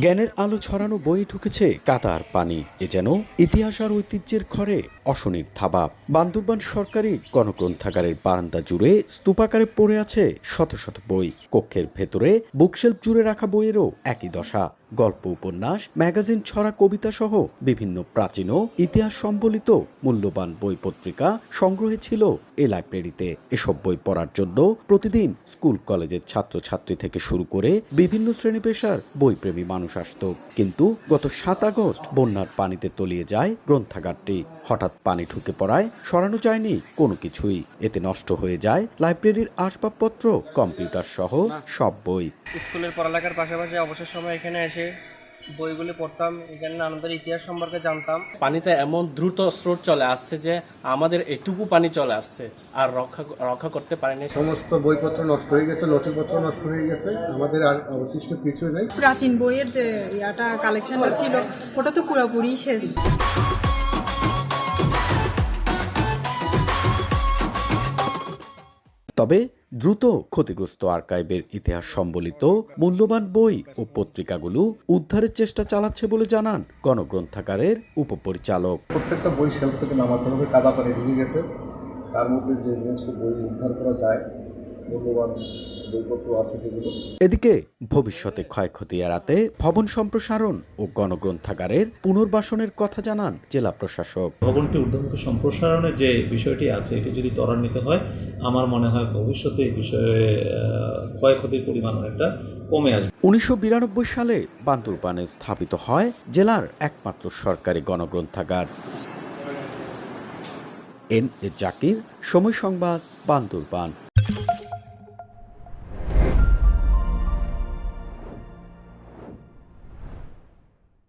জ্ঞানের আলো ছড়ানো বয়ে ঢুকেছে কাতার পানি, এ যেন ইতিহাস আর ঐতিহ্যের ঘরে অশনির থাবা। বান্দরবান সরকারি গণগ্রন্থাগারের বারান্দা জুড়ে স্তূপাকারে পড়ে আছে শত শত বই। কক্ষের ভেতরে বুকশেলফ জুড়ে রাখা বইয়েরও একই দশা। গল্প, উপন্যাস, ম্যাগাজিন, ছড়া, কবিতা সহ বিভিন্ন প্রাচীন ও ইতিহাস সম্বলিত মূল্যবান বই পত্রিকা সংগ্রহে ছিল এই লাইব্রেরিতে। এসব বই পড়ার জন্য প্রতিদিন স্কুল কলেজের ছাত্রছাত্রী থেকে শুরু করে বিভিন্ন শ্রেণী পেশার বইপ্রেমী মানুষ আসত। কিন্তু গত ৭ আগস্ট বন্যার পানিতে তলিয়ে যায় গ্রন্থাগারটি। হঠাৎ পানি ঢুকে পড়ায় সরানো যায়নি কোনো কিছুই। এতে নষ্ট হয়ে যায় লাইব্রেরির আসবাবপত্র, কম্পিউটার সহ সব বই। স্কুলের পড়ালেখার পাশাপাশি অবসর সময় এখানে এসে বইগুলি পড়তাম, এখানে নানাদের ইতিহাস সম্পর্কে জানতাম। পানিতে এমন দ্রুত স্রোত চলে আসছে যে আমাদের এটুকু পানি চলে আসছে আর রক্ষা করতে পারেনি। সমস্ত বইপত্র নষ্ট হয়ে গেছে, নথিপত্র নষ্ট হয়ে গেছে, আমাদের আর অবশিষ্ট কিছুই নেই। প্রাচীন বইয়ের যে কালেকশনটা ছিল ওটা তো পুরোপুরি শেষ। তবে দ্রুত ক্ষতিগ্রস্ত আর্কাইভের ইতিহাস সম্বলিত মূল্যবান বই ও পত্রিকাগুলো উদ্ধারের চেষ্টা চালাচ্ছে বলে জানান গণগ্রন্থাগারের উপপরিচালক। প্রত্যেকটা বই শেলফ থেকে নামাতে হবে, কাদা পানি ঢুকে গেছে। তার মধ্যে যে সমস্ত বই উদ্ধার করা যায়, মূল্যবান বইপত্র আছে যেগুলো। এদিকে ভবিষ্যতে ক্ষয়ক্ষতি এড়াতে ভবন সম্প্রসারণ ও গণগ্রন্থাগারের পুনর্বাসনের কথা জানান জেলা প্রশাসক। ভবনটি ঊর্ধ্বমুখী সম্প্রসারণের যে বিষয়টি আছে, এটি যদি ত্বরান্বিত হয়, আমার মনে হয় ভবিষ্যতে এই বিষয়ে ক্ষয়ক্ষতির পরিমাণ অনেকটা কমে আসবে। ১৯৯২ সালে বান্দরবানে স্থাপিত হয় জেলার একমাত্র সরকারি গণগ্রন্থাগার। এন এ জাকির, সময় সংবাদ, বান্দরবান।